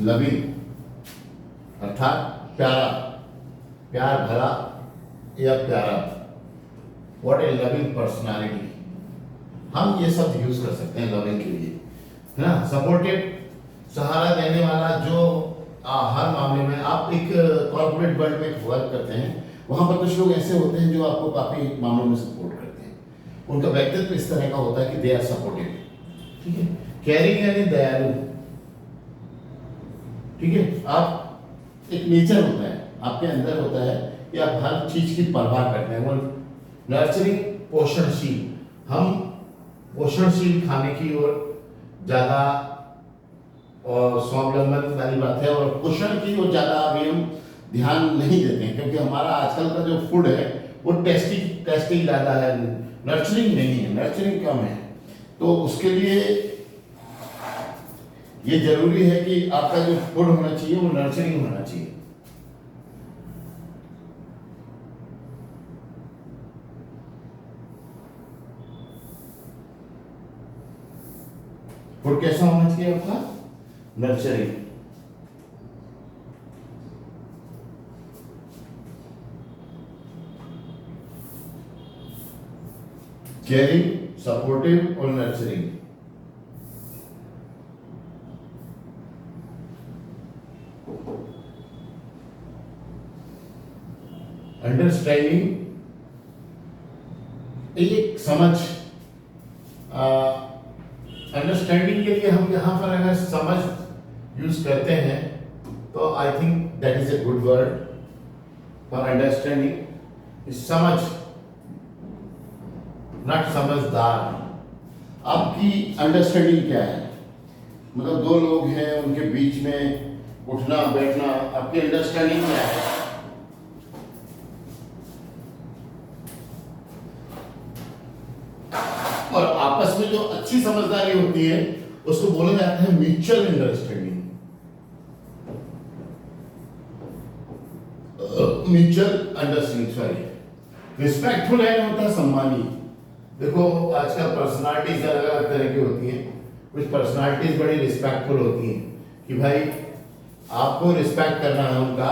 Loving अर्थात प्यारा, प्यार भरा या प्यारा, व्हाट ए लविंग पर्सनालिटी, हम ये सब यूज कर सकते हैं लविंग के लिए, है ना। सपोर्टिव, सहारा देने वाला, जो हर मामले में आप एक कॉर्पोरेट वर्ल्ड में वर्क करते हैं, वहां पर कुछ लोग ऐसे होते हैं जो आपको काफी मामलों में सपोर्ट करते हैं, उनका व्यक्तित्व इस तरह का होता है कि दे आर सपोर्टिव, ठीक है। केयरिंग यानी दयालु, ठीक है। आप एक नेचर होता है आपके अंदर होता है कि आप हर चीज की परवाह करते हैं। वो नर्चरिंग, पोषणशील, हम पोषणशील खाने की ओर ज्यादा और स्वावलंबन वाली बात है, और पोषण की ओर ज्यादा अभी हम ध्यान नहीं देते हैं, क्योंकि हमारा आजकल का जो फूड है वो टेस्टी ज्यादा है, नर्चरिंग नहीं है, नर्चरिंग कम है। तो उसके लिए ये जरूरी है कि आपका जो फूड होना चाहिए वो नर्चरिंग होना चाहिए। फूड कैसा होना चाहिए आपका? नर्चरिंग। केयरिंग, सपोर्टिव और नर्चरिंग। अंडरस्टैंडिंग, एक समझ, अंडरस्टैंडिंग के लिए हम यहां पर अगर समझ यूज करते हैं तो I think that is a good word for understanding. समझ, नॉट समझदार। आपकी अंडरस्टैंडिंग क्या है? मतलब दो लोग हैं, उनके बीच में उठना बैठना, आपकी अंडरस्टैंडिंग क्या है? और आपस में जो अच्छी समझदारी होती है उसको बोला जाता है mutual understanding. Mutual understanding, sorry. Respectful है होता है सम्मानी। देखो आजकल पर्सनालिटीज अलग अलग तरह की होती हैं, कुछ पर्सनालिटीज बड़ी रिस्पेक्टफुल होती हैं कि भाई आपको रिस्पेक्ट करना है उनका,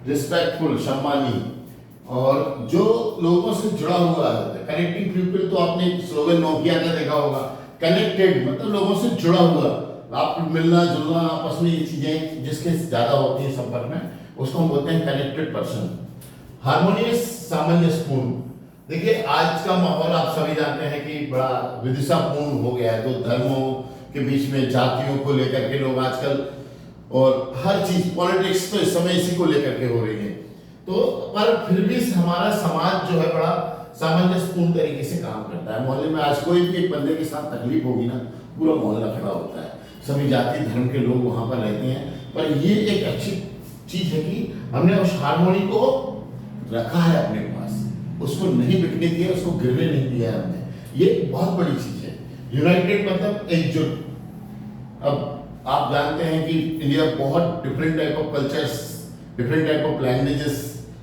रिस्पेक्टफुल, सम्मानी, और जो लोगों से जुड़ा हुआ है, कनेक्टिंग पीपल। तो आपने स्लोगन नोकिया का देखा होगा, कनेक्टेड मतलब लोगों से जुड़ा हुआ, आप मिलना जुलना आपस में, ये चीजें जिसके ज्यादा होती है संपर्क में, उसको हम बोलते हैं कनेक्टेड पर्सन। हार्मोनियस, सामंजस्यपूर्ण। देखिए आज का माहौल आप सभी जानते हैं कि बड़ा विदिशापूर्ण हो गया है, तो धर्मों के बीच में, जातियों को लेकर के लोग आजकल, और हर चीज, पॉलिटिक्स तो इस समय इसी को लेकर के हो रही है। तो पर फिर भी हमारा समाज जो है बड़ा सामंजस्यपूर्ण तरीके से काम करता है। मोहल्ले में आज कोई भी एक बंदे के साथ तकलीफ होगी ना, पूरा मोहल्ला खड़ा होता है, सभी जाति धर्म के लोग वहां पर रहते हैं। पर ये एक अच्छी चीज है कि हमने उस हार्मोनी को रखा है अपने पास, उसको नहीं बिकने दिया, उसको गिरने नहीं दिया हमने। ये बहुत बड़ी चीज है। यूनाइटेड मतलब एकजुट। अब आप जानते हैं कि इंडिया बहुत different type of cultures, different type of languages,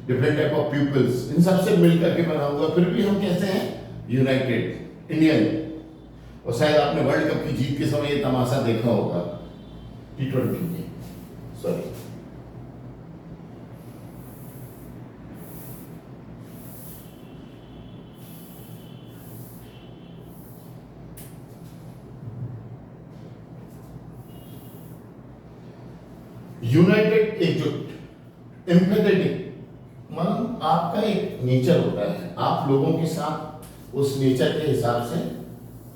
different type of peoples, इन सबसे मिलकर के बना हुआ, फिर भी हम कैसे हैं? United Indian. और शायद आपने वर्ल्ड कप की जीत के समय ये तमाशा देखा होगा, T20 में, सॉरी। यूनाइटेड, एकजुट। एम्पैथेटिक मतलब आपका एक नेचर होता है, आप लोगों के साथ उस नेचर के हिसाब से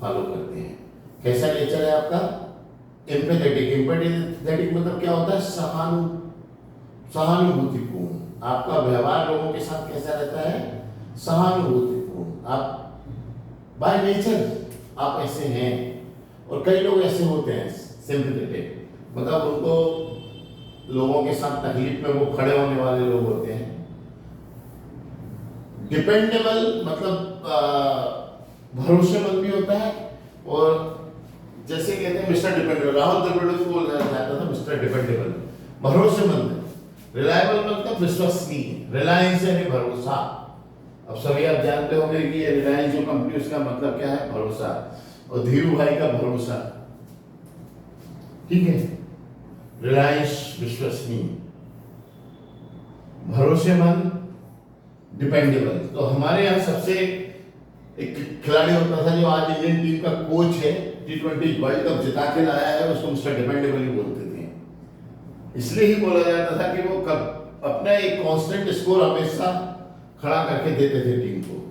फॉलो करते हैं। कैसा नेचर है आपका? एम्पैथेटिक। एम्पैथेटिक मतलब क्या होता है? सहानुभूतिपूर्ण। आपका व्यवहार लोगों के साथ कैसा रहता है? सहानुभूतिपूर्ण। आप बाय नेचर आप ऐसे हैं, और कई लोग ऐसे होते हैं सिंपैथेटिक, मतलब उनको लोगों के साथ तकलीफ में वो खड़े होने वाले लोग होते हैं। डिपेंडेबल मतलब भरोसेमंद भी होता है, और जैसे कहते हैं मिस्टर डिपेंडेबल, राहुल द्रविड़ को बोला जाता था मिस्टर डिपेंडेबल, भरोसेमंद। रिलायबल मतलब विश्वसनीय, रिलायंस यानी भरोसा। अब सभी आप जानते होंगे कि ये रिलायंस जो कंपनी, उसका मतलब क्या है, भरोसा। और धीरू भाई का भरोसा, ठीक है, रिलायंस विश्वसनीय, भरोसेमंद, डिपेंडेबल। तो हमारे यहाँ सबसे एक खिलाड़ी होता था जो आज इंडियन टीम का कोच है, T20 वर्ल्ड कप जिता के लाया है, उसको मिस्टर डिपेंडेबल ही बोलते थे। इसलिए ही बोला जाता था कि वो कब अपना एक कांस्टेंट स्कोर हमेशा खड़ा करके देते थे टीम को।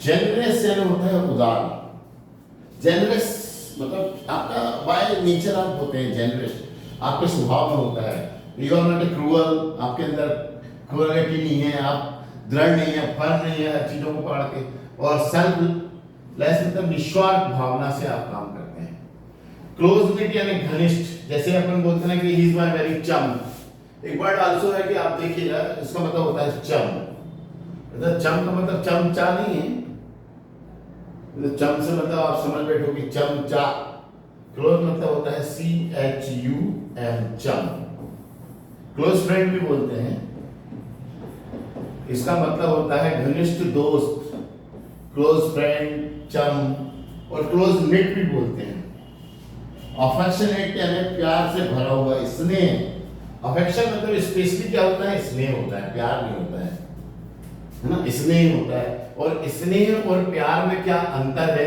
जेनरस यानी होता है उदार। जेनरस मतलब आपका बाय नेचर आप होते हैं जेनरस, आपके स्वभाव में होता है। You are not a cruel, आपके अंदर क्रूअलिटी नहीं है, आप दृढ़ नहीं है, फर्म नहीं है चीजों को पकड़ के। और सेल्फलेस मतलब निस्वार्थ भावना से आप काम करते हैं। क्लोजनेट यानी घनिष्ठ, जैसे अपन बोलते हैं कि ही इज माय वेरी चम। एक वर्ड आल्सो है कि आप देखिएगा, इसका मतलब होता है चम। मतलब चम का मतलब चमचा नहीं है, चम से मतलब आप समझ बैठो कि चमचा। क्लोज मतलब होता है CHUM, चम। क्लोज फ्रेंड भी बोलते हैं, इसका मतलब होता है घनिष्ठ दोस्त, क्लोज फ्रेंड, चम। और क्लोज नेट भी बोलते हैं। अफेक्शनेट यानी प्यार से भरा हुआ, स्नेह। अफेक्शन मतलब स्पेशली क्या होता है, स्नेह होता है, प्यार नहीं होता है ना, स्नेह होता है। और स्नेह और प्यार में क्या अंतर है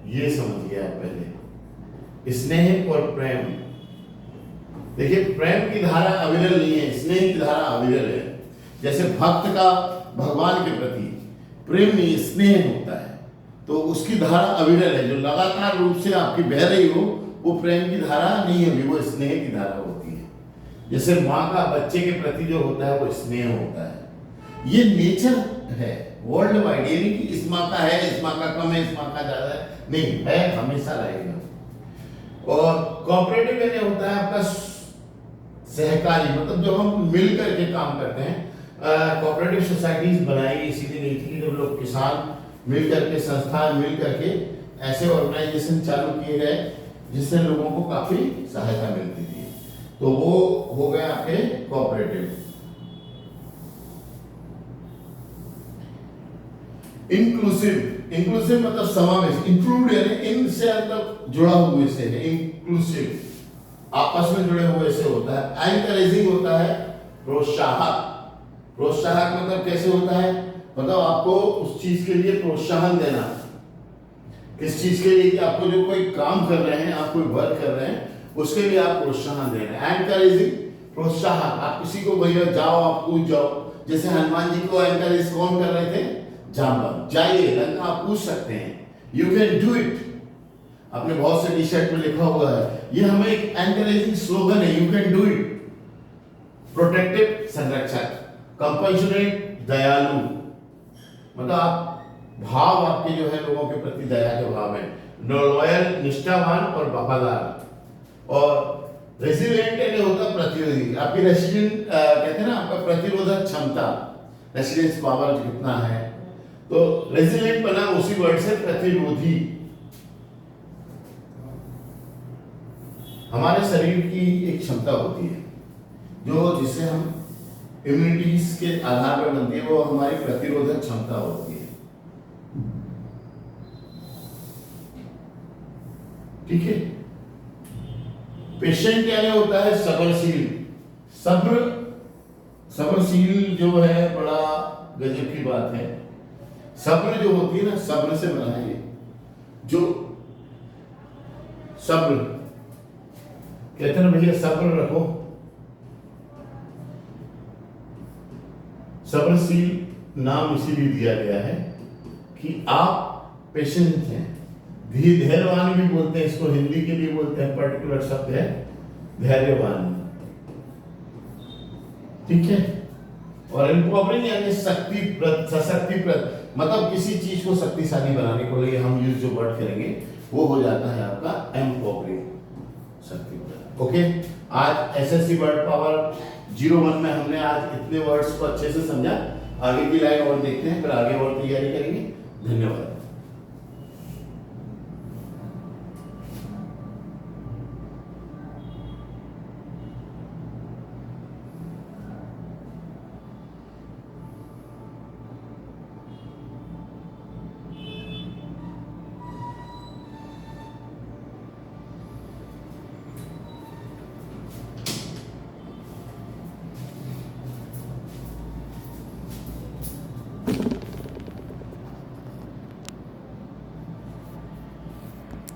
ये समझिए आप पहले। स्नेह और प्रेम, देखिए प्रेम की धारा अविरल नहीं है, स्नेह की धारा अविरल है। जैसे भक्त का भगवान के प्रति प्रेम नहीं, स्नेह होता है, तो उसकी धारा अविरल है। जो लगातार रूप से आपकी बह रही हो वो प्रेम की धारा नहीं होगी, वो स्नेह की धारा होती है। जैसे माँ का बच्चे के प्रति जो होता है वो स्नेह होता है। ये नेचर है वर्ल्ड वाइड, ये नहीं कि इस माँ का है, इस माँ का कम है, इस माँ का ज्यादा है, नहीं है, हमेशा रहेगा। और कोऑपरेटिव यानी होता है आपका सहकारी, मतलब जब हम मिल करके काम करते हैं। कोऑपरेटिव सोसाइटीज बनाई इसीलिए गई थी कि जब लोग किसान मिल करके, संस्थान मिल करके ऐसे ऑर्गेनाइजेशन चालू किए गए जिससे लोगों को काफी सहायता मिलती थी। तो वो हो गए आपके कोऑपरेटिव। इंक्लूसिव, इंक्लूसिव मतलब समावेश, इंक्लूड यानी इन से मतलब जुड़ा हुए से है, इंक्लूसिव आपस में जुड़े हुए से होता है। एनकरेजिंग होता है प्रोत्साहक। प्रोत्साहक मतलब कैसे होता है, मतलब आपको उस चीज के लिए प्रोत्साहन देना। किस चीज के लिए, कि आपको जो कोई काम कर रहे हैं, आप कोई वर्क कर रहे हैं, उसके लिए आप प्रोत्साहन दे रहे हैं। एनकरेजिंग प्रोत्साहन, आप किसी को भैया जाओ, आप कूद जाओ। जैसे हनुमान जी को एनकरेज कौन कर रहे थे, जाम्बव, जाइए लंका आप पूछ सकते हैं, यू कैन डू इट। आपने बहुत से टी शर्ट में लिखा हुआ है, ये हमें एक एनकरेजिंग स्लोगन है, you can do it. Protective संरक्षक, कंपैशनेट दयालु, मतलब आप भाव आपके जो है लोगों के प्रति दया के भाव है। लॉयल निष्ठावान और वफादार। और रेसिलिएंट यानी होता प्रतिरोधी, आपकी रेसिलिएंट कहते हैं ना, आपका प्रतिरोधक क्षमता, रेसिलियंस पावर कितना है। तो रेसिलिएंट बना उसी वर्ड से, प्रतिरोधी। हमारे शरीर की एक क्षमता होती है जो जिसे हम इम्यूनिटीज के आधार पर बनती है, वो हमारी प्रतिरोधक क्षमता होती है, ठीक है। पेशेंट यानी होता है सब्रशील। सब्र, सब्रशील जो है बड़ा गजब की बात है। सब्र जो होती है ना, सब्र से बना है ये, जो सब्र कहते हैं ना भैया, सब्र रखो। सब्रशील नाम इसीलिए दिया गया है कि आप पेशेंट हैं। धैर्यवान भी बोलते हैं इसको, हिंदी के लिए बोलते हैं, पर्टिकुलर शब्द है धैर्यवान, ठीक है। और एम्पावरिंग यानी शक्तिप्रद, सशक्तिप्रद, मतलब किसी चीज को शक्तिशाली बनाने को लिए हम यूज जो वर्ड करेंगे वो हो जाता है आपका एम्पावरिंग, शक्तिप्रद। ओके, आज एसएससी वर्ड पावर 01 में हमने आज इतने वर्ड्स को अच्छे से समझा। आगे की लाइन और देखते हैं, फिर आगे और तैयारी करेंगे। धन्यवाद।